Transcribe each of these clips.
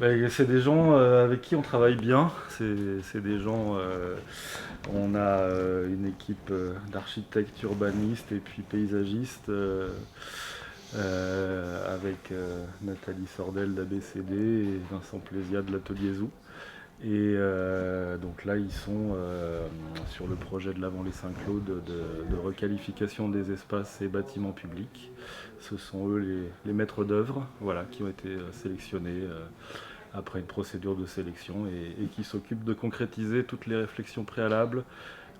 C'est des gens avec qui on travaille bien. C'est des gens. On a une équipe d'architectes, urbanistes et puis paysagistes avec Nathalie Sordel d'ABCD et Vincent Plésia de l'Atelier Zoo. Et donc là, ils sont sur le projet de l'Avant les Saint-Claude de requalification des espaces et bâtiments publics. Ce sont eux les maîtres d'œuvre, voilà, qui ont été sélectionnés après une procédure de sélection et qui s'occupent de concrétiser toutes les réflexions préalables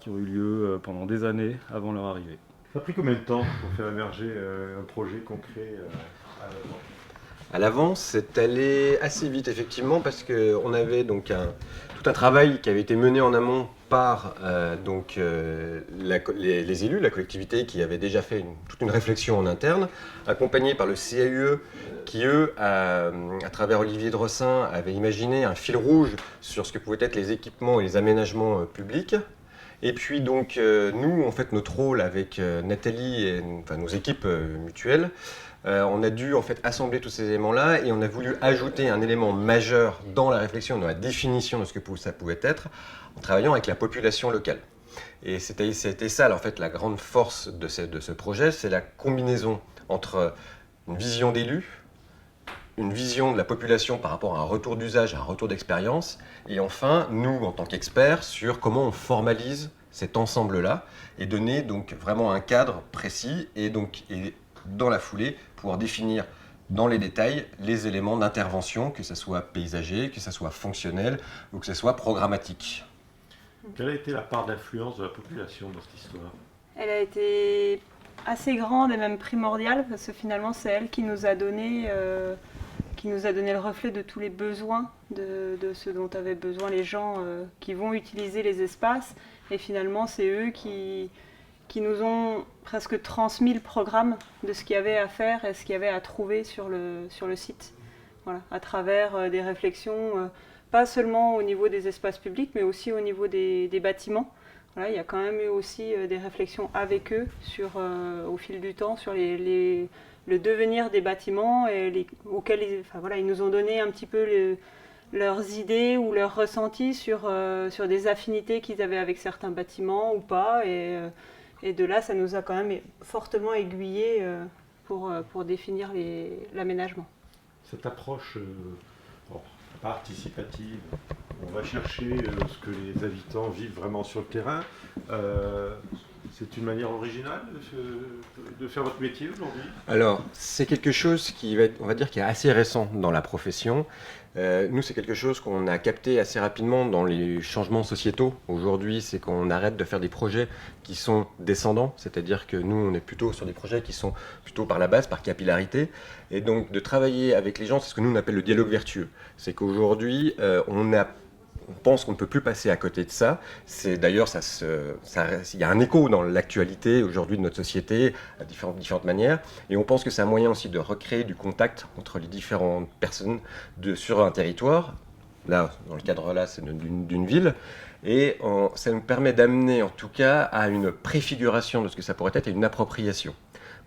qui ont eu lieu pendant des années avant leur arrivée. Ça a pris combien de temps pour faire émerger un projet concret à l'avant? À l'avance, c'est allé assez vite effectivement parce qu'on avait donc tout un travail qui avait été mené en amont par les élus, la collectivité qui avait déjà fait toute une réflexion en interne, accompagné par le CAUE qui eux, à travers Olivier Drossin, avait imaginé un fil rouge sur ce que pouvaient être les équipements et les aménagements publics. Et puis donc nous, en fait, notre rôle avec Nathalie et enfin, nos équipes mutuelles, on a dû en fait assembler tous ces éléments-là et on a voulu ajouter un élément majeur dans la réflexion, dans la définition de ce que ça pouvait être, en travaillant avec la population locale. Et c'était ça, en fait, la grande force de ce projet, c'est la combinaison entre une vision d'élu, une vision de la population par rapport à un retour d'usage, à un retour d'expérience, et enfin, nous, en tant qu'experts, sur comment on formalise cet ensemble-là, et donner donc vraiment un cadre précis, et dans la foulée, pouvoir définir dans les détails les éléments d'intervention, que ce soit paysager, que ce soit fonctionnel, ou que ce soit programmatique. Quelle a été la part d'influence de la population dans cette histoire? Elle a été assez grande et même primordiale parce que finalement c'est elle qui nous a donné le reflet de tous les besoins, de ce dont avaient besoin les gens qui vont utiliser les espaces. Et finalement c'est eux qui nous ont presque transmis le programme de ce qu'il y avait à faire et ce qu'il y avait à trouver sur le site. Voilà, à travers des réflexions, pas seulement au niveau des espaces publics, mais aussi au niveau des bâtiments. Voilà, il y a quand même eu aussi des réflexions avec eux au fil du temps sur le devenir des bâtiments auxquels ils nous ont donné un petit peu leurs idées ou leurs ressentis sur des affinités qu'ils avaient avec certains bâtiments ou pas. Et de là, ça nous a quand même fortement aiguillés pour définir l'aménagement. Cette approche participative, on va chercher ce que les habitants vivent vraiment sur le terrain. C'est une manière originale de faire votre métier aujourd'hui? Alors, c'est quelque chose qui va être, on va dire, qui est assez récent dans la profession. Nous, c'est quelque chose qu'on a capté assez rapidement dans les changements sociétaux. Aujourd'hui, c'est qu'on arrête de faire des projets qui sont descendants, c'est-à-dire que nous, on est plutôt sur des projets qui sont plutôt par la base, par capillarité. Et donc, de travailler avec les gens, c'est ce que nous, on appelle le dialogue vertueux. C'est qu'aujourd'hui, on pense qu'on ne peut plus passer à côté de ça. C'est d'ailleurs, il y a un écho dans l'actualité aujourd'hui de notre société à différentes manières. Et on pense que c'est un moyen aussi de recréer du contact entre les différentes personnes sur un territoire. Là, dans le cadre là, c'est d'une ville. Et ça nous permet d'amener en tout cas à une préfiguration de ce que ça pourrait être et une appropriation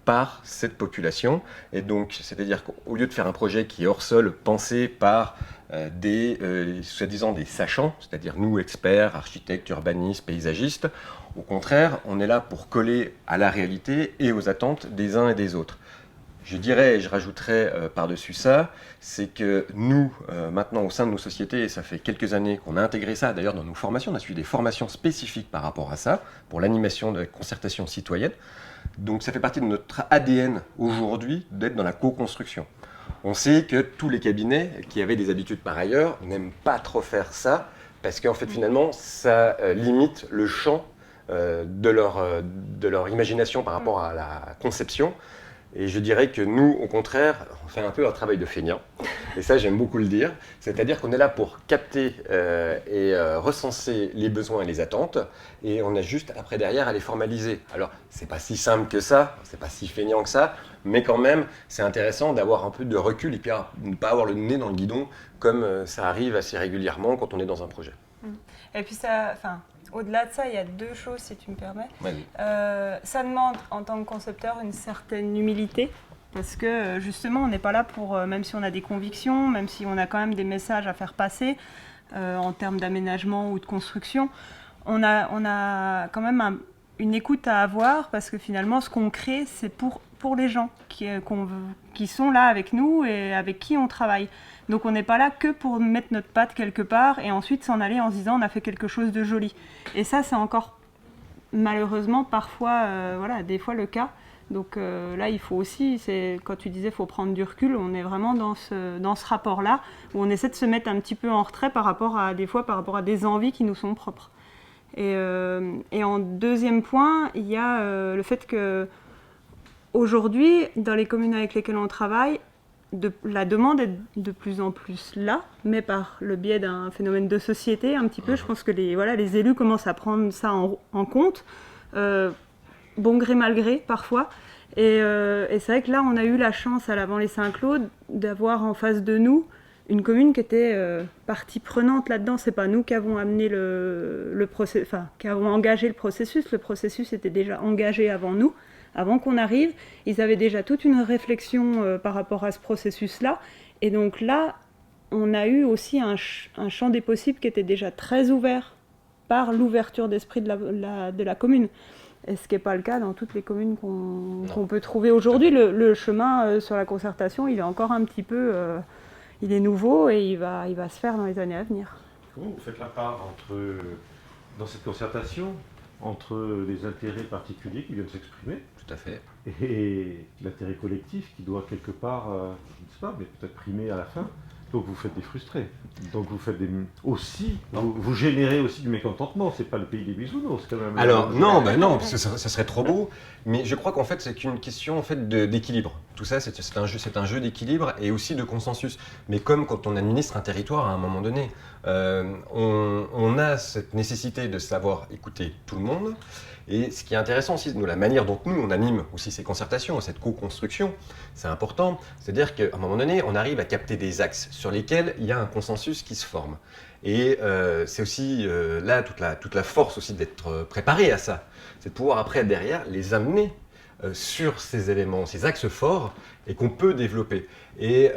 par cette population. Et donc, c'est-à-dire qu'au lieu de faire un projet qui est hors sol, pensé par soi-disant des sachants, c'est-à-dire nous, experts, architectes, urbanistes, paysagistes, au contraire, on est là pour coller à la réalité et aux attentes des uns et des autres. Je dirais, et je rajouterais par-dessus ça, c'est que nous, maintenant, au sein de nos sociétés, et ça fait quelques années qu'on a intégré ça, d'ailleurs dans nos formations, on a suivi des formations spécifiques par rapport à ça, pour l'animation de la concertation citoyenne. Donc ça fait partie de notre ADN aujourd'hui d'être dans la co-construction. On sait que tous les cabinets qui avaient des habitudes par ailleurs n'aiment pas trop faire ça, parce qu'en fait finalement ça limite le champ de leur imagination par rapport à la conception. Et je dirais que nous, au contraire, on fait un peu un travail de feignant. Et ça, j'aime beaucoup le dire. C'est-à-dire qu'on est là pour capter et recenser les besoins et les attentes. Et on a juste, après, derrière, à les formaliser. Alors, c'est pas si simple que ça, c'est pas si feignant que ça. Mais quand même, c'est intéressant d'avoir un peu de recul et puis ne pas avoir le nez dans le guidon, comme ça arrive assez régulièrement quand on est dans un projet. Et puis au-delà de ça, il y a deux choses, si tu me permets. Oui. Ça demande, en tant que concepteur, une certaine humilité Parce que justement, on n'est pas là pour, même si on a des convictions, même si on a quand même des messages à faire passer en termes d'aménagement ou de construction, on a quand même une écoute à avoir, parce que finalement, ce qu'on crée, c'est pour les gens qui sont là avec nous et avec qui on travaille. Donc on n'est pas là que pour mettre notre patte quelque part et ensuite s'en aller en se disant on a fait quelque chose de joli. Et ça, c'est encore malheureusement parfois, des fois le cas. Donc là, il faut aussi, quand tu disais, il faut prendre du recul, on est vraiment dans ce rapport-là, où on essaie de se mettre un petit peu en retrait par rapport à des envies qui nous sont propres. Et en deuxième point, il y a le fait que aujourd'hui, dans les communes avec lesquelles on travaille, la demande est de plus en plus là, mais par le biais d'un phénomène de société un petit peu. Je pense que les élus commencent à prendre ça en compte, bon gré mal gré parfois. Et c'est vrai que là, on a eu la chance à l'Avant-les-Saint-Claude d'avoir en face de nous une commune qui était partie prenante là-dedans. C'est pas nous qui avons amené qui avons engagé le processus. Le processus était déjà engagé avant nous. Avant qu'on arrive, ils avaient déjà toute une réflexion par rapport à ce processus-là. Et donc là, on a eu aussi un champ des possibles qui était déjà très ouvert par l'ouverture d'esprit de la commune. Et ce qui n'est pas le cas dans toutes les communes qu'on peut trouver aujourd'hui. Le chemin sur la concertation, il est encore un petit peu... il est nouveau et il va se faire dans les années à venir. Comment vous faites la part dans cette concertation entre les intérêts particuliers qui viennent s'exprimer, Tout à fait. et l'intérêt collectif qui doit quelque part, je ne sais pas, mais peut-être primer à la fin? Donc vous faites des frustrés. Donc vous faites vous générez aussi du mécontentement. C'est pas le pays des bisounours quand même. Alors non, parce que ça serait trop beau. Mais je crois qu'en fait c'est qu'une question en fait d'équilibre. Tout ça c'est un jeu d'équilibre et aussi de consensus. Mais comme quand on administre un territoire à un moment donné, on a cette nécessité de savoir écouter tout le monde. Et ce qui est intéressant aussi, la manière dont nous on anime aussi ces concertations, cette co-construction, c'est important. C'est-à-dire qu'à un moment donné, on arrive à capter des axes sur lesquels il y a un consensus qui se forme. Et c'est aussi là toute la force aussi d'être préparé à ça. C'est de pouvoir après derrière les amener sur ces éléments, ces axes forts et qu'on peut développer. Et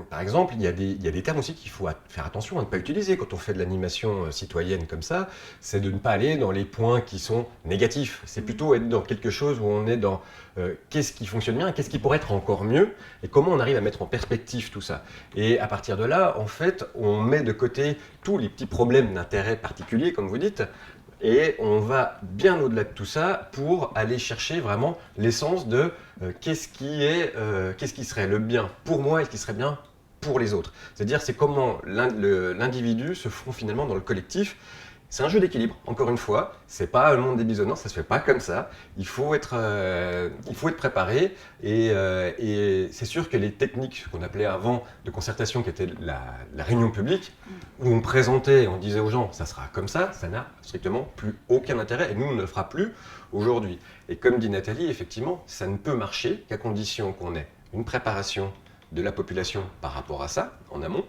par exemple, il y a des termes aussi qu'il faut faire attention à ne pas utiliser quand on fait de l'animation citoyenne comme ça, c'est de ne pas aller dans les points qui sont négatifs. C'est plutôt être dans quelque chose où on est dans qu'est-ce qui fonctionne bien, qu'est-ce qui pourrait être encore mieux, et comment on arrive à mettre en perspective tout ça. Et à partir de là, en fait, on met de côté tous les petits problèmes d'intérêt particulier, comme vous dites, et on va bien au-delà de tout ça pour aller chercher vraiment l'essence de qu'est-ce qui serait le bien pour moi et ce qui serait bien pour les autres. C'est-à-dire c'est comment l'individu se fond finalement dans le collectif. C'est un jeu d'équilibre, encore une fois, c'est pas le monde des bisounours, ça se fait pas comme ça. Il faut être préparé et c'est sûr que les techniques qu'on appelait avant de concertation, qui était la réunion publique, où on présentait, on disait aux gens ça sera comme ça n'a strictement plus aucun intérêt et nous on ne le fera plus aujourd'hui. Et comme dit Nathalie, effectivement, ça ne peut marcher qu'à condition qu'on ait une préparation de la population par rapport à ça, en amont,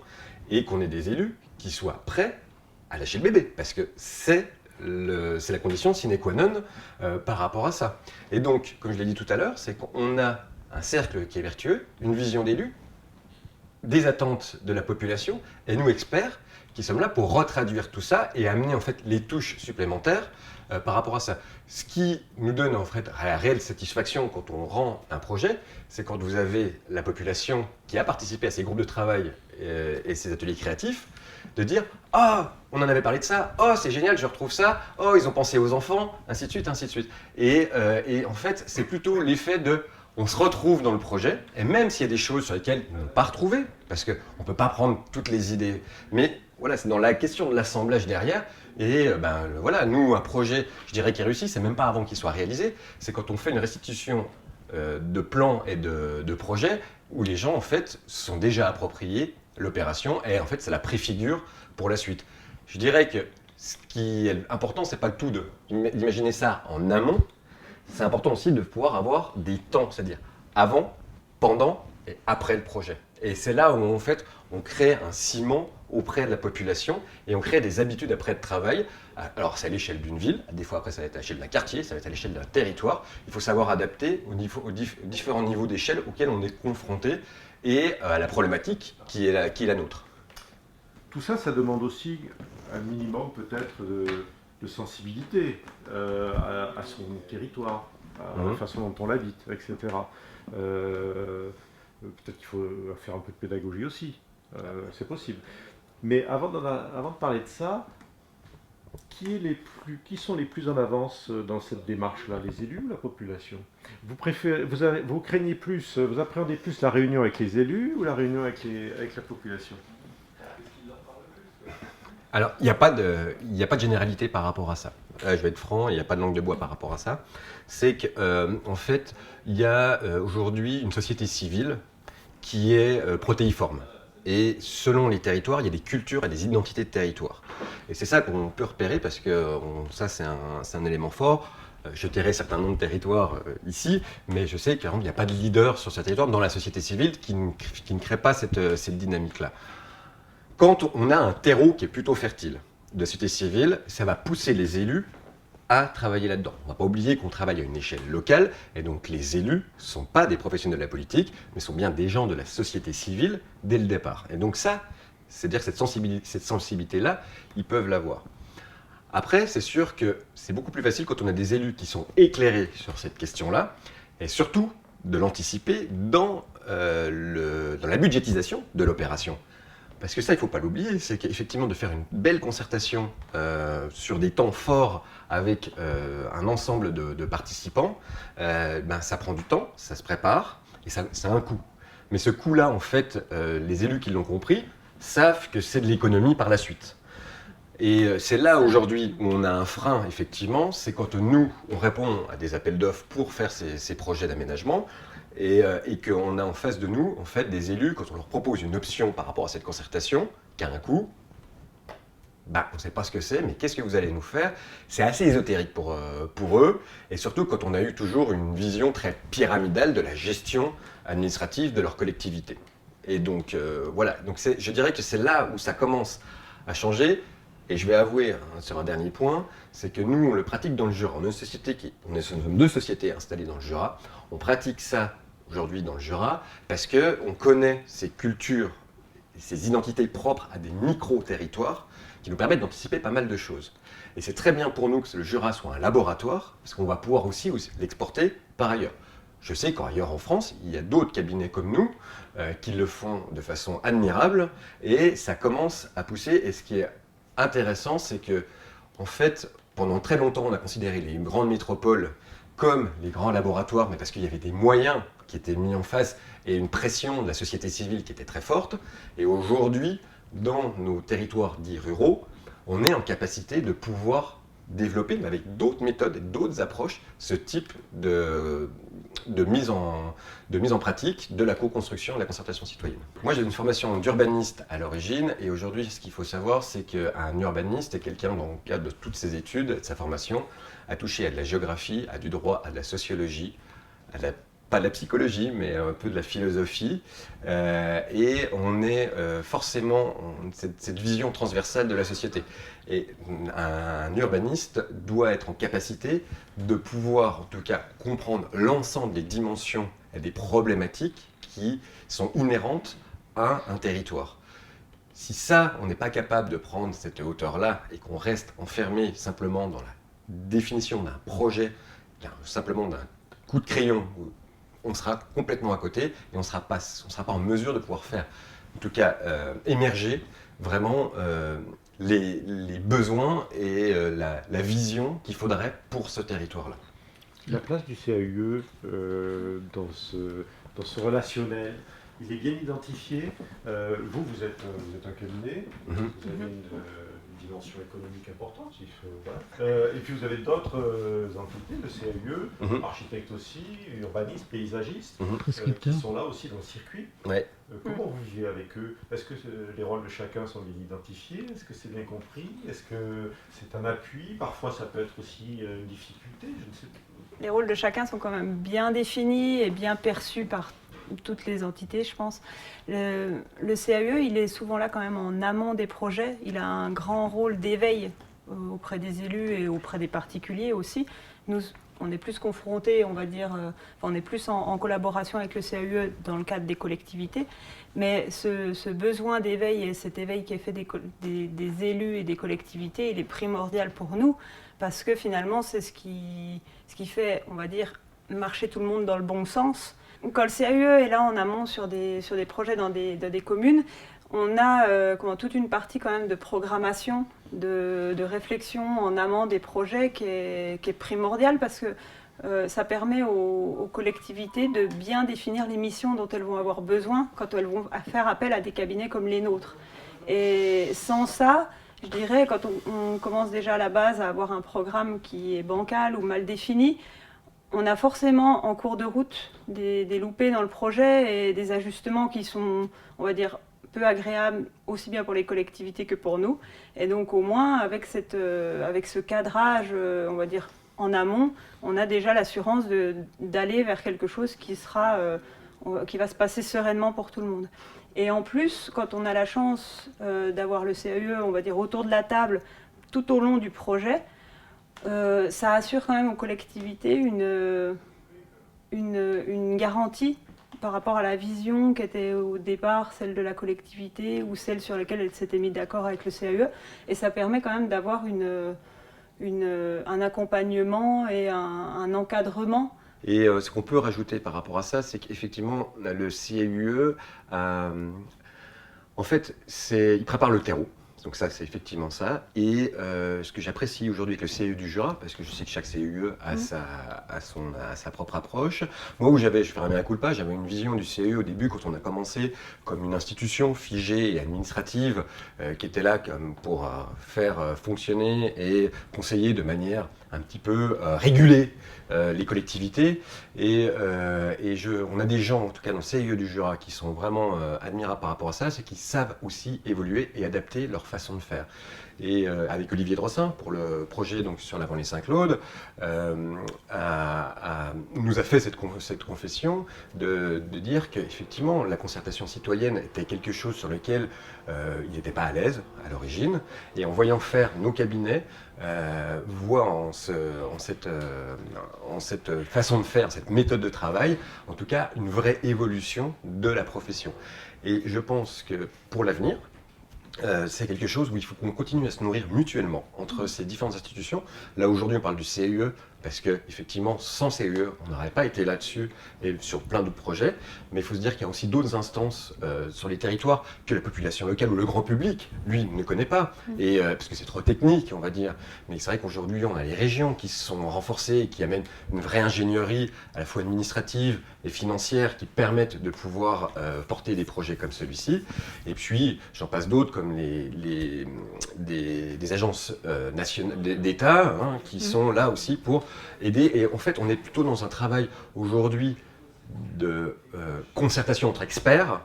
et qu'on ait des élus qui soient prêts à lâcher le bébé, parce que c'est la condition sine qua non par rapport à ça. Et donc, comme je l'ai dit tout à l'heure, c'est qu'on a un cercle qui est vertueux, une vision d'élu, des attentes de la population, et nous, experts, qui sommes là pour retraduire tout ça et amener en fait les touches supplémentaires par rapport à ça. Ce qui nous donne en fait la réelle satisfaction quand on rend un projet, c'est quand vous avez la population qui a participé à ces groupes de travail et ces ateliers créatifs, de dire « Ah, on en avait parlé de ça, oh c'est génial, je retrouve ça, oh ils ont pensé aux enfants, ainsi de suite, ainsi de suite. » Et en fait, c'est plutôt l'effet de « on se retrouve dans le projet » et même s'il y a des choses sur lesquelles on n'a pas retrouvé, parce qu'on ne peut pas prendre toutes les idées, mais voilà, c'est dans la question de l'assemblage derrière. Et voilà, nous, un projet, je dirais qui est réussi, c'est même pas avant qu'il soit réalisé, c'est quand on fait une restitution de plans et de projets où les gens en fait sont déjà appropriés l'opération et en fait c'est la préfigure pour la suite. Je dirais que ce qui est important, c'est pas le tout d'imaginer ça en amont, c'est important aussi de pouvoir avoir des temps, c'est-à-dire avant, pendant et après le projet. Et c'est là où en fait on crée un ciment auprès de la population et on crée des habitudes après de travail. Alors c'est à l'échelle d'une ville, des fois après ça va être à l'échelle d'un quartier, ça va être à l'échelle d'un territoire. Il faut savoir adapter aux différents niveaux d'échelle auxquels on est confronté et à la problématique qui est la nôtre. Tout ça, ça demande aussi un minimum peut-être de sensibilité à son territoire, à la façon dont on l'habite, etc. Peut-être qu'il faut faire un peu de pédagogie aussi, c'est possible. Mais avant de parler de ça, qui sont les plus en avance dans cette démarche-là, les élus ou la population? Vous craignez plus, vous appréhendez plus la réunion avec les élus ou la réunion avec la population? Alors, il n'y a pas de généralité par rapport à ça. Je vais être franc, il n'y a pas de langue de bois par rapport à ça. C'est qu'en fait, il y a aujourd'hui une société civile qui est protéiforme. Et selon les territoires, il y a des cultures et des identités de territoire. Et c'est ça qu'on peut repérer parce que ça, c'est un élément fort. Je tairai certains noms de territoires ici, mais je sais qu'il n'y a pas de leader sur ce territoire dans la société civile qui ne crée pas cette dynamique-là. Quand on a un terreau qui est plutôt fertile de la société civile, ça va pousser les élus à travailler là-dedans. On ne va pas oublier qu'on travaille à une échelle locale, et donc les élus ne sont pas des professionnels de la politique, mais sont bien des gens de la société civile dès le départ. Et donc ça, c'est-à-dire cette sensibilité-là, ils peuvent l'avoir. Après, c'est sûr que c'est beaucoup plus facile quand on a des élus qui sont éclairés sur cette question-là, et surtout de l'anticiper dans la budgétisation de l'opération. Parce que ça, il ne faut pas l'oublier, c'est qu'effectivement de faire une belle concertation sur des temps forts avec un ensemble de participants, ça prend du temps, ça se prépare et ça a un coût. Mais ce coût-là, en fait, les élus qui l'ont compris savent que c'est de l'économie par la suite. Et c'est là aujourd'hui où on a un frein, effectivement, c'est quand nous, on répond à des appels d'offres pour faire ces projets d'aménagement, et qu'on a en face de nous, en fait, des élus, quand on leur propose une option par rapport à cette concertation, qui a un coût, on ne sait pas ce que c'est, mais qu'est-ce que vous allez nous faire? C'est assez ésotérique pour eux, et surtout quand on a eu toujours une vision très pyramidale de la gestion administrative de leur collectivité. Et donc, voilà, donc je dirais que c'est là où ça commence à changer. Et je vais avouer sur un dernier point, c'est que nous, on le pratique dans le Jura. On est deux sociétés installées dans le Jura. On pratique ça aujourd'hui dans le Jura parce qu'on connaît ces cultures, ces identités propres à des micro-territoires qui nous permettent d'anticiper pas mal de choses. Et c'est très bien pour nous que le Jura soit un laboratoire parce qu'on va pouvoir aussi l'exporter par ailleurs. Je sais qu'ailleurs en France, il y a d'autres cabinets comme nous qui le font de façon admirable et ça commence à pousser. Et ce qui est intéressant, c'est que, en fait, pendant très longtemps, on a considéré les grandes métropoles comme les grands laboratoires, mais parce qu'il y avait des moyens qui étaient mis en face et une pression de la société civile qui était très forte. Et aujourd'hui, dans nos territoires dits ruraux, on est en capacité de pouvoir développer, mais avec d'autres méthodes et d'autres approches, ce type de mise en pratique de la co-construction et de la concertation citoyenne. Moi, j'ai une formation d'urbaniste à l'origine, et aujourd'hui, ce qu'il faut savoir, c'est qu'un urbaniste est quelqu'un, dans le cadre de toutes ses études, de sa formation, a touché à de la géographie, à du droit, à de la sociologie, pas de la psychologie, mais un peu de la philosophie, et on est forcément cette vision transversale de la société. Et un urbaniste doit être en capacité de pouvoir, en tout cas, comprendre l'ensemble des dimensions et des problématiques qui sont inhérentes à un territoire. Si ça, on n'est pas capable de prendre cette hauteur-là et qu'on reste enfermé simplement dans la définition d'un projet, simplement d'un coup de crayon, on sera complètement à côté et on ne sera pas en mesure de pouvoir faire, en tout cas, émerger vraiment les besoins et la vision qu'il faudrait pour ce territoire-là. La place du CAUE dans ce relationnel, il est bien identifié. Vous êtes un cabinet, vous avez une dimension économique importante. Et puis vous avez d'autres entités, le CAUE, architectes aussi, urbanistes, paysagistes, qui sont là aussi dans le circuit. Ouais. Comment vous vivez avec eux? Est-ce que les rôles de chacun sont bien identifiés? Est-ce que c'est bien compris? Est-ce que c'est un appui? Parfois ça peut être aussi une difficulté, je ne sais pas. Les rôles de chacun sont quand même bien définis et bien perçus par toutes les entités, je pense. Le CAE, il est souvent là quand même en amont des projets. Il a un grand rôle d'éveil auprès des élus et auprès des particuliers aussi. Nous, on est plus confrontés, on va dire, on est plus en collaboration avec le CAE dans le cadre des collectivités. Mais ce besoin d'éveil et cet éveil qui est fait des élus et des collectivités, il est primordial pour nous parce que finalement, c'est ce qui fait, on va dire, marcher tout le monde dans le bon sens. Quand le CAE est là en amont sur des projets dans des communes, on a toute une partie quand même de programmation, de réflexion en amont des projets qui est primordiale parce que ça permet aux collectivités de bien définir les missions dont elles vont avoir besoin quand elles vont faire appel à des cabinets comme les nôtres. Et sans ça, je dirais, quand on commence déjà à la base à avoir un programme qui est bancal ou mal défini, on a forcément en cours de route des loupés dans le projet et des ajustements qui sont, on va dire, peu agréable aussi bien pour les collectivités que pour nous. Et donc au moins avec ce cadrage, on va dire en amont, on a déjà l'assurance d'aller vers quelque chose qui va se passer sereinement pour tout le monde. Et en plus, quand on a la chance d'avoir le CAE, on va dire autour de la table tout au long du projet, ça assure quand même aux collectivités une garantie par rapport à la vision qui était au départ celle de la collectivité ou celle sur laquelle elle s'était mise d'accord avec le CAE. Et ça permet quand même d'avoir un accompagnement et un encadrement. Et ce qu'on peut rajouter par rapport à ça, c'est qu'effectivement, le CAUE, en fait, il prépare le terreau. Donc ça, c'est effectivement ça. Et ce que j'apprécie aujourd'hui avec le CAE du Jura, parce que je sais que chaque CAE a sa propre approche. Moi, je vais faire un mea culpa, j'avais une vision du CAE au début, quand on a commencé, comme une institution figée et administrative, qui était là comme pour faire fonctionner et conseiller de manière un petit peu régulée les collectivités. Et on a des gens, en tout cas dans le CAE du Jura, qui sont vraiment admirables par rapport à ça, c'est qu'ils savent aussi évoluer et adapter leur façon de faire. Et avec Olivier Drossin, pour le projet donc, sur la Vendée Saint-Claude, nous a fait cette confession de dire qu'effectivement la concertation citoyenne était quelque chose sur lequel il n'était pas à l'aise à l'origine. Et en voyant faire nos cabinets, voit en cette façon de faire, cette méthode de travail, en tout cas une vraie évolution de la profession. Et je pense que pour l'avenir, c'est quelque chose où il faut qu'on continue à se nourrir mutuellement entre ces différentes institutions. Là aujourd'hui on parle du CAE parce que effectivement sans CAE on n'aurait pas été là-dessus et sur plein d'autres projets, mais il faut se dire qu'il y a aussi d'autres instances sur les territoires que la population locale ou le grand public lui ne connaît pas, et parce que c'est trop technique on va dire. Mais c'est vrai qu'aujourd'hui on a les régions qui se sont renforcées et qui amènent une vraie ingénierie à la fois administrative et financière qui permettent de pouvoir porter des projets comme celui-ci. Et puis j'en passe d'autres comme des agences nationales d'État qui sont là aussi pour aider. Et en fait, on est plutôt dans un travail aujourd'hui de concertation entre experts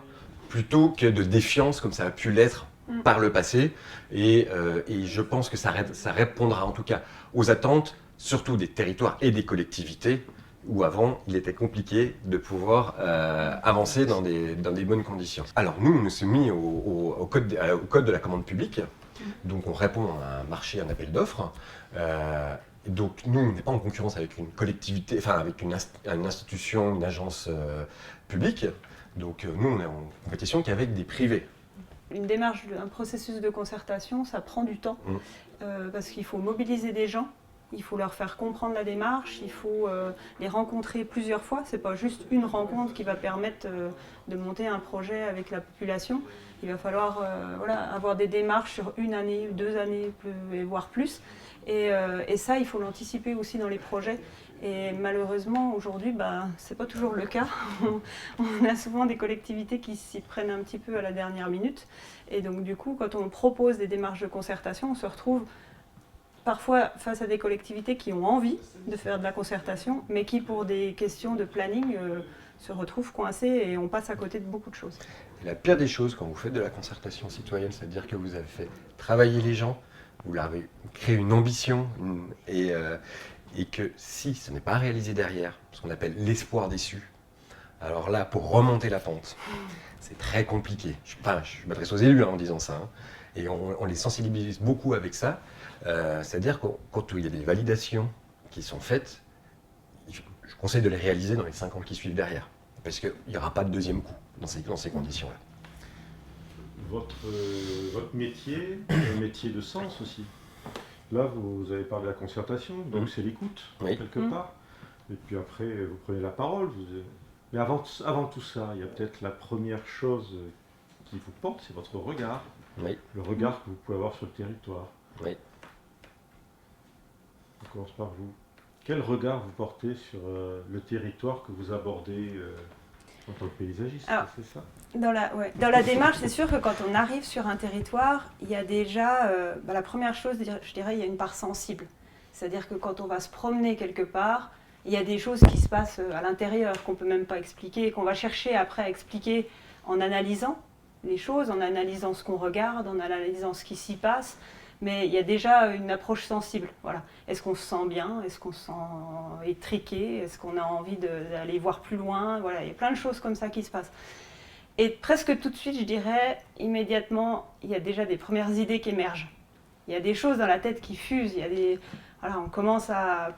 plutôt que de défiance comme ça a pu l'être par le passé. Et je pense que ça répondra en tout cas aux attentes, surtout des territoires et des collectivités, où avant, il était compliqué de pouvoir avancer dans des bonnes conditions. Alors nous, on s'est mis au code de la commande publique, donc on répond à un marché, un appel d'offres. Donc nous, on n'est pas en concurrence avec une collectivité, enfin avec une institution, une agence publique. Donc nous, on est en compétition qu'avec des privés. Une démarche, un processus de concertation, ça prend du temps, parce qu'il faut mobiliser des gens. Il faut leur faire comprendre la démarche, il faut les rencontrer plusieurs fois. Ce n'est pas juste une rencontre qui va permettre de monter un projet avec la population. Il va falloir avoir des démarches sur 1 année, 2 années, voire plus. Et ça, il faut l'anticiper aussi dans les projets. Et malheureusement, aujourd'hui, ce n'est pas toujours le cas. On a souvent des collectivités qui s'y prennent un petit peu à la dernière minute. Et donc, du coup, quand on propose des démarches de concertation, on se retrouve parfois face à des collectivités qui ont envie de faire de la concertation, mais qui, pour des questions de planning, se retrouvent coincées et on passe à côté de beaucoup de choses. Et la pire des choses quand vous faites de la concertation citoyenne, c'est-à-dire que vous avez fait travailler les gens, vous leur avez créé une ambition, et que si ce n'est pas réalisé derrière, ce qu'on appelle l'espoir déçu, Alors là, pour remonter la pente, c'est très compliqué. Je m'adresse aux élus en disant ça, hein. Et on les sensibilise beaucoup avec ça. C'est-à-dire que quand il y a des validations qui sont faites, je conseille de les réaliser dans les 5 ans qui suivent derrière. Parce qu'il n'y aura pas de deuxième coup dans ces conditions-là. Votre métier est un métier de sens aussi. Là, vous avez parlé de la concertation, donc c'est l'écoute, Oui. quelque part. Et puis après, vous prenez la parole. Mais avant tout ça, il y a peut-être la première chose qui vous porte, c'est votre regard. Oui. Le regard que vous pouvez avoir sur le territoire. Oui. On commence par vous. Quel regard vous portez sur le territoire que vous abordez en tant que paysagiste, c'est ça? Dans la démarche, c'est sûr que quand on arrive sur un territoire, il y a déjà, la première chose, je dirais, il y a une part sensible. C'est-à-dire que quand on va se promener quelque part, il y a des choses qui se passent à l'intérieur qu'on ne peut même pas expliquer, qu'on va chercher après à expliquer en analysant les choses, en analysant ce qu'on regarde, en analysant ce qui s'y passe. Mais il y a déjà une approche sensible. Voilà. Est-ce qu'on se sent bien? Est-ce qu'on se sent étriqué? Est-ce qu'on a envie d'aller voir plus loin? Voilà, il y a plein de choses comme ça qui se passent. Et presque tout de suite, je dirais, immédiatement, il y a déjà des premières idées qui émergent. Il y a des choses dans la tête qui fusent. Voilà, on commence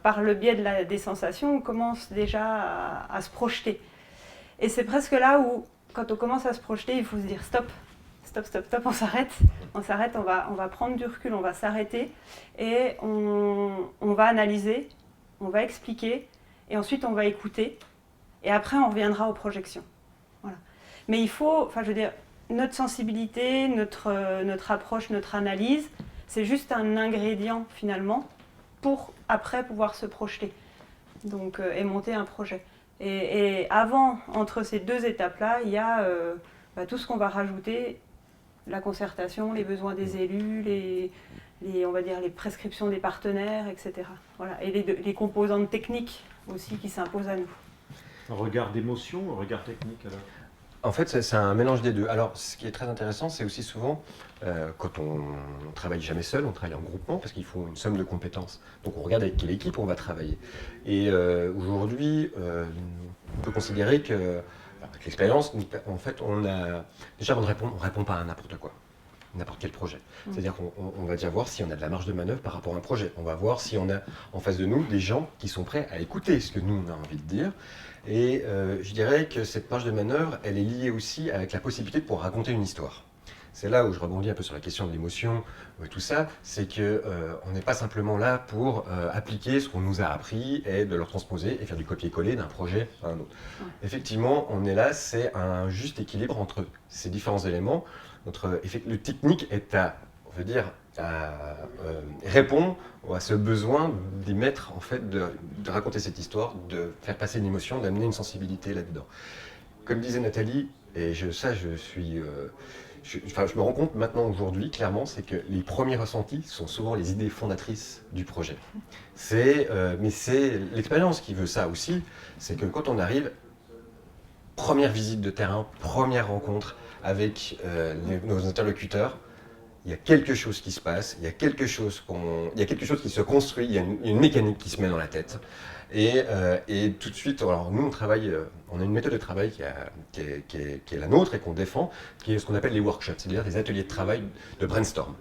par le biais des sensations, on commence déjà à se projeter. Et c'est presque là où, quand on commence à se projeter, il faut se dire stop, on s'arrête, on va prendre du recul, on va s'arrêter et on va analyser, on va expliquer et ensuite on va écouter et après on reviendra aux projections. Voilà. Mais il faut, notre sensibilité, notre approche, notre analyse, c'est juste un ingrédient finalement pour après pouvoir se projeter et monter un projet. Et avant, entre ces deux étapes-là, il y a tout ce qu'on va rajouter, la concertation, les besoins des élus, on va dire les prescriptions des partenaires, etc. Voilà. Et les composantes techniques aussi qui s'imposent à nous. Un regard d'émotion, un regard technique alors? En fait, c'est un mélange des deux. Alors, ce qui est très intéressant, c'est aussi souvent, quand on ne travaille jamais seul, on travaille en groupement, parce qu'il faut une somme de compétences. Donc, on regarde avec quelle équipe on va travailler. Et aujourd'hui, on peut considérer que, avec l'expérience, en fait, on ne répond pas à n'importe quoi, n'importe quel projet. C'est-à-dire qu'on va déjà voir si on a de la marge de manœuvre par rapport à un projet. On va voir si on a en face de nous des gens qui sont prêts à écouter ce que nous, on a envie de dire. Et je dirais que cette marge de manœuvre, elle est liée aussi avec la possibilité de pouvoir raconter une histoire. C'est là où je rebondis un peu sur la question de l'émotion, tout ça, c'est qu'on n'est pas simplement là pour appliquer ce qu'on nous a appris et de le transposer et faire du copier-coller d'un projet à un autre. Effectivement, on est là, c'est un juste équilibre entre ces différents éléments. Le technique est à répondre à ce besoin d'y mettre, en fait, de raconter cette histoire, de faire passer une émotion, d'amener une sensibilité là-dedans. Comme disait Nathalie, et je me rends compte maintenant aujourd'hui, clairement, c'est que les premiers ressentis sont souvent les idées fondatrices du projet. Mais c'est l'expérience qui veut ça aussi, c'est que quand on arrive, première visite de terrain, première rencontre avec nos interlocuteurs, il y a quelque chose qui se passe, il y a quelque chose qui se construit, il y a une mécanique qui se met dans la tête. Et tout de suite, alors nous on a une méthode de travail qui est la nôtre et qu'on défend, qui est ce qu'on appelle les workshops, c'est-à-dire des ateliers de travail de brainstorm.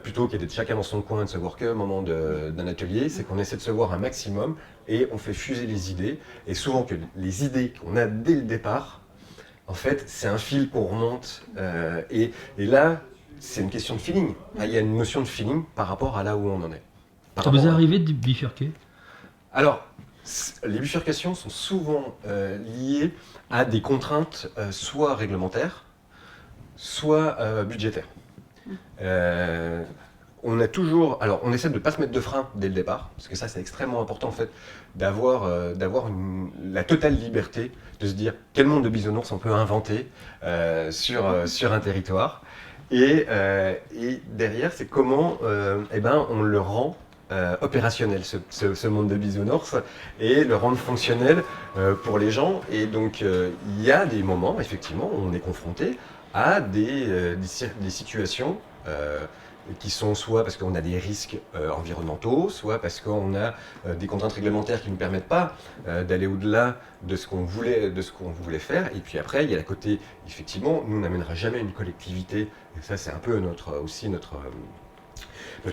Plutôt que d'être chacun dans son coin et de se voir qu'au moment d'un atelier, c'est qu'on essaie de se voir un maximum et on fait fuser les idées. Et souvent que les idées qu'on a dès le départ, en fait, c'est un fil qu'on remonte. Et là, c'est une question de feeling. Il y a une notion de feeling par rapport à là où on en est. Ça vous est arrivé de bifurquer? Alors, les bifurcations sont souvent liées à des contraintes soit réglementaires, soit budgétaires. On essaie de ne pas se mettre de frein dès le départ, parce que ça c'est extrêmement important en fait, d'avoir la totale liberté de se dire quel monde de bisounours on peut inventer sur un territoire. Et derrière, c'est comment on le rend opérationnel, ce monde de bisounours, et le rendre fonctionnel pour les gens. Et donc, il y a des moments, effectivement, où on est confronté à des situations qui sont soit parce qu'on a des risques environnementaux, soit parce qu'on a des contraintes réglementaires qui ne nous permettent pas d'aller au-delà de ce qu'on voulait faire. Et puis après, il y a le côté, effectivement, nous on n'amènera jamais une collectivité, et ça c'est un peu notre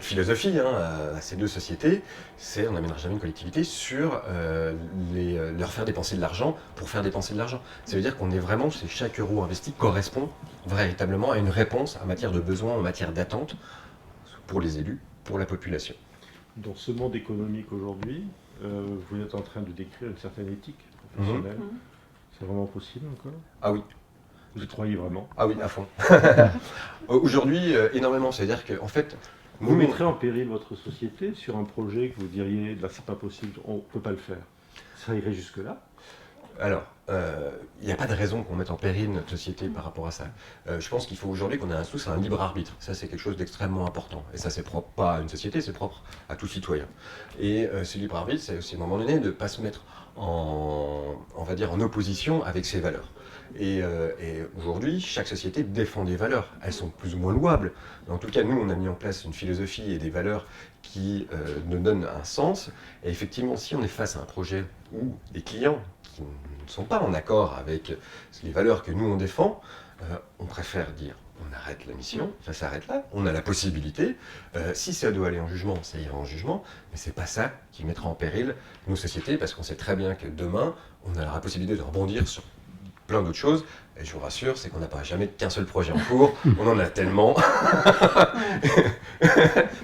philosophie à ces deux sociétés, c'est on n'amènera jamais une collectivité sur leur faire dépenser de l'argent pour faire dépenser de l'argent. Ça veut dire qu'on est vraiment, c'est chaque euro investi correspond véritablement à une réponse en matière de besoins, en matière d'attente pour les élus, pour la population. Dans ce monde économique aujourd'hui, vous êtes en train de décrire une certaine éthique professionnelle. C'est vraiment possible encore? Ah oui. Vous y croyez vraiment? Ah oui, à fond. Aujourd'hui, énormément. C'est-à-dire qu'en fait, vous mettrez en péril votre société sur un projet que vous diriez, là c'est pas possible, on ne peut pas le faire. Ça irait jusque-là? Alors, il n'y a pas de raison qu'on mette en péril notre société par rapport à ça. Je pense qu'il faut aujourd'hui qu'on ait tous un libre arbitre. Ça, c'est quelque chose d'extrêmement important. Et ça, c'est propre pas à une société, c'est propre à tout citoyen. Et ce libre arbitre, c'est aussi à un moment donné de ne pas se mettre on va dire, en opposition avec ses valeurs. Et aujourd'hui, chaque société défend des valeurs. Elles sont plus ou moins louables. Mais en tout cas, nous, on a mis en place une philosophie et des valeurs qui nous donnent un sens. Et effectivement, si on est face à un projet où des clients qui ne sont pas en accord avec les valeurs que nous, on défend, on préfère dire on arrête la mission, ça s'arrête là, on a la possibilité, si ça doit aller en jugement, ça ira en jugement, mais c'est pas ça qui mettra en péril nos sociétés, parce qu'on sait très bien que demain, on aura la possibilité de rebondir sur plein d'autres choses, et je vous rassure, c'est qu'on n'a pas jamais qu'un seul projet en cours, on en a tellement.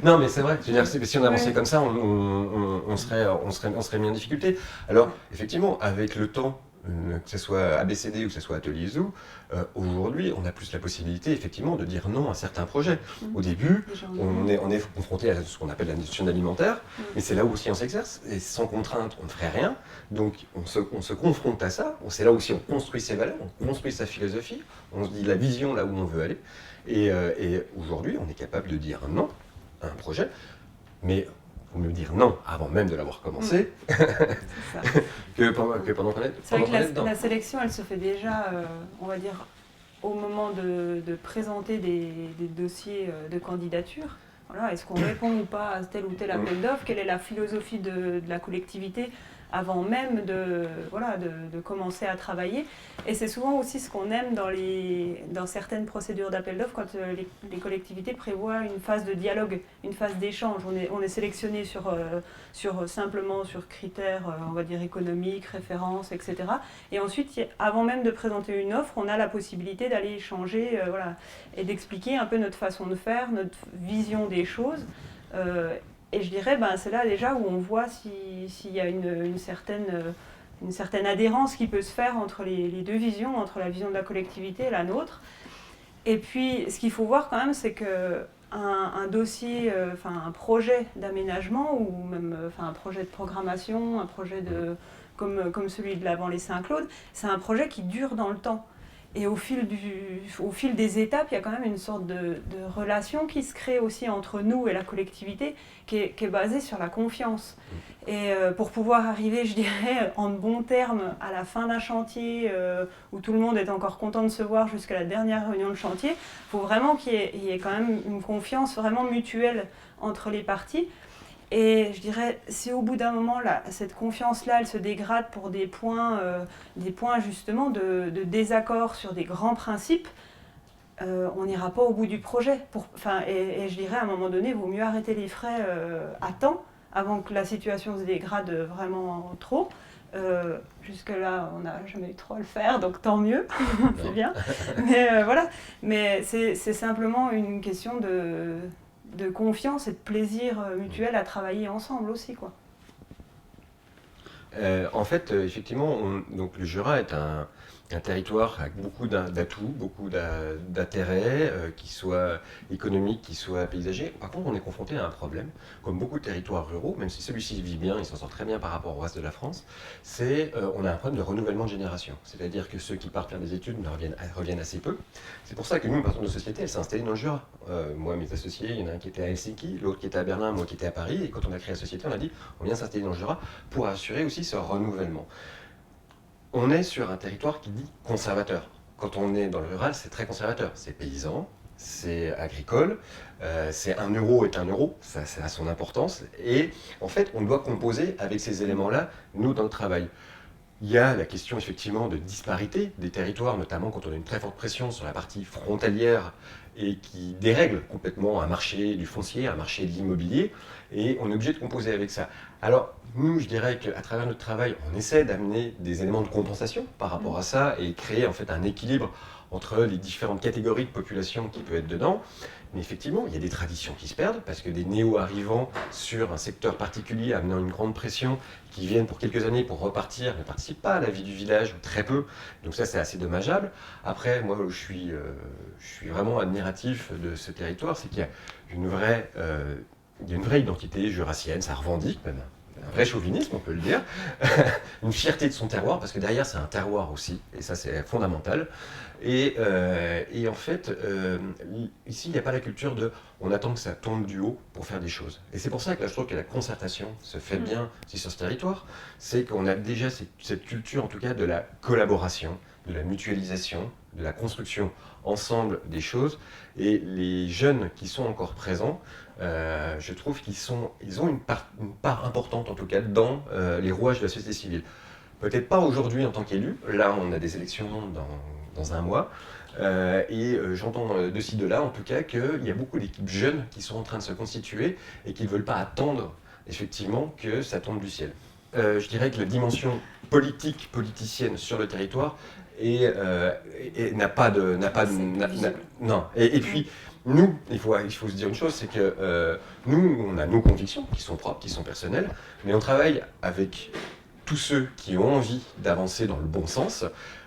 Non mais c'est vrai, je veux dire, si on avançait comme ça, on serait mis en difficulté. Alors, effectivement, avec le temps, que ce soit ABCD ou que ce soit Atelier Zoo, aujourd'hui, on a plus la possibilité, effectivement, de dire non à certains projets. Au début, on est confronté à ce qu'on appelle la nutrition alimentaire, mais c'est là où aussi on s'exerce, et sans contrainte, on ne ferait rien. Donc, on se confronte à ça, c'est là aussi on construit ses valeurs, on construit sa philosophie, on se dit la vision là où on veut aller, et aujourd'hui, on est capable de dire non à un projet, mais faut mieux dire non avant même de l'avoir commencé que pendant qu'on est dedans. C'est vrai que la sélection, elle se fait déjà, on va dire, au moment de présenter des dossiers de candidature. Voilà, est-ce qu'on répond ou pas à tel ou tel appel d'offres? Quelle est la philosophie de la collectivité avant même de commencer à travailler? Et c'est souvent aussi ce qu'on aime dans certaines procédures d'appel d'offres, quand les collectivités prévoient une phase de dialogue, une phase d'échange. On est sélectionné simplement sur critères, on va dire économiques, références, etc. Et ensuite, avant même de présenter une offre, on a la possibilité d'aller échanger et d'expliquer un peu notre façon de faire, notre vision des choses. Et je dirais, c'est là déjà où on voit s'il y a une certaine adhérence qui peut se faire entre les deux visions, entre la vision de la collectivité et la nôtre. Et puis, ce qu'il faut voir quand même, c'est qu'un dossier, un projet d'aménagement, ou même un projet de programmation, un projet comme celui de l'Avant les Saint-Claude, c'est un projet qui dure dans le temps. Et au fil des étapes, il y a quand même une sorte de relation qui se crée aussi entre nous et la collectivité, qui est basée sur la confiance. Et pour pouvoir arriver, je dirais, en bons termes à la fin d'un chantier, où tout le monde est encore content de se voir jusqu'à la dernière réunion de chantier, il faut vraiment qu'il y ait quand même une confiance vraiment mutuelle entre les parties. Et je dirais, si au bout d'un moment, cette confiance-là, elle se dégrade pour des points justement de désaccord sur des grands principes, on n'ira pas au bout du projet. Et je dirais, à un moment donné, il vaut mieux arrêter les frais à temps, avant que la situation se dégrade vraiment trop. Jusque-là, on n'a jamais eu trop à le faire, donc tant mieux, c'est bien. Mais voilà, mais c'est simplement une question de confiance et de plaisir mutuel à travailler ensemble aussi, quoi. En fait, effectivement, donc le Jura est un territoire avec beaucoup d'atouts, beaucoup d'intérêts, qui soient économiques, qui soient paysagers. Par contre, on est confronté à un problème, comme beaucoup de territoires ruraux, même si celui-ci vit bien, il s'en sort très bien par rapport au reste de la France, on a un problème de renouvellement de génération. C'est-à-dire que ceux qui partent faire des études reviennent assez peu. C'est pour ça que nous, par exemple, nos sociétés, elles s'est installée dans le Jura. Moi, mes associés, il y en a un qui était à Helsinki, l'autre qui était à Berlin, moi qui étais à Paris. Et quand on a créé la société, on a dit, on vient s'installer dans le Jura pour assurer aussi ce renouvellement. On est sur un territoire qui dit conservateur. Quand on est dans le rural, c'est très conservateur. C'est paysan, c'est agricole, c'est 1 euro est 1 euro, ça a son importance, et en fait on doit composer avec ces éléments-là, nous, dans le travail. Il y a la question effectivement de disparité des territoires, notamment quand on a une très forte pression sur la partie frontalière et qui dérègle complètement un marché du foncier, un marché de l'immobilier, et on est obligé de composer avec ça. Alors nous, je dirais qu'à travers notre travail, on essaie d'amener des éléments de compensation par rapport à ça et créer en fait un équilibre entre les différentes catégories de population qui peuvent être dedans. Mais effectivement, il y a des traditions qui se perdent parce que des néo-arrivants sur un secteur particulier amenant une grande pression qui viennent pour quelques années pour repartir ne participent pas à la vie du village, ou très peu. Donc ça, c'est assez dommageable. Après, moi, je suis vraiment admiratif de ce territoire, c'est qu'il y a il y a une vraie identité jurassienne, ça revendique même un vrai chauvinisme, on peut le dire, une fierté de son terroir, parce que derrière c'est un terroir aussi, et ça c'est fondamental. Et en fait, ici il n'y a pas la culture de on attend que ça tombe du haut pour faire des choses. Et c'est pour ça que là je trouve que la concertation se fait bien ici sur ce territoire, c'est qu'on a déjà cette culture en tout cas de la collaboration, de la mutualisation, de la construction ensemble des choses, et les jeunes qui sont encore présents, je trouve ils ont une part importante en tout cas dans les rouages de la société civile. Peut-être pas aujourd'hui en tant qu'élu, là on a des élections dans 1 mois, et j'entends de ci de là en tout cas qu'il y a beaucoup d'équipes jeunes qui sont en train de se constituer et qui ne veulent pas attendre effectivement que ça tombe du ciel. Je dirais que la dimension politicienne sur le territoire n'a pas de... Non. Et puis, nous, il faut se dire une chose, c'est que nous, on a nos convictions qui sont propres, qui sont personnelles, mais on travaille avec tous ceux qui ont envie d'avancer dans le bon sens.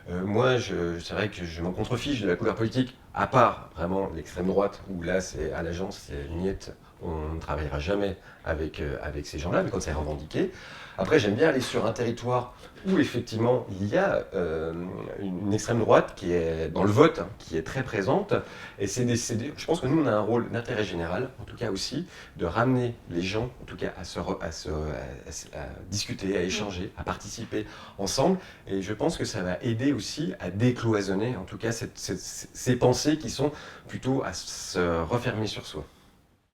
Moi, c'est vrai que je m'en contrefiche de la couleur politique, à part vraiment l'extrême droite, où là, c'est à l'agence, c'est niette, on ne travaillera jamais avec ces gens-là, mais quand c'est revendiqué. Après, j'aime bien aller sur un territoire où effectivement il y a une extrême droite qui est dans le vote, hein, qui est très présente. Et je pense que nous, on a un rôle d'intérêt général, en tout cas aussi, de ramener les gens, en tout cas, à discuter, à échanger, à participer ensemble. Et je pense que ça va aider aussi à décloisonner, en tout cas, ces pensées qui sont plutôt à se refermer sur soi.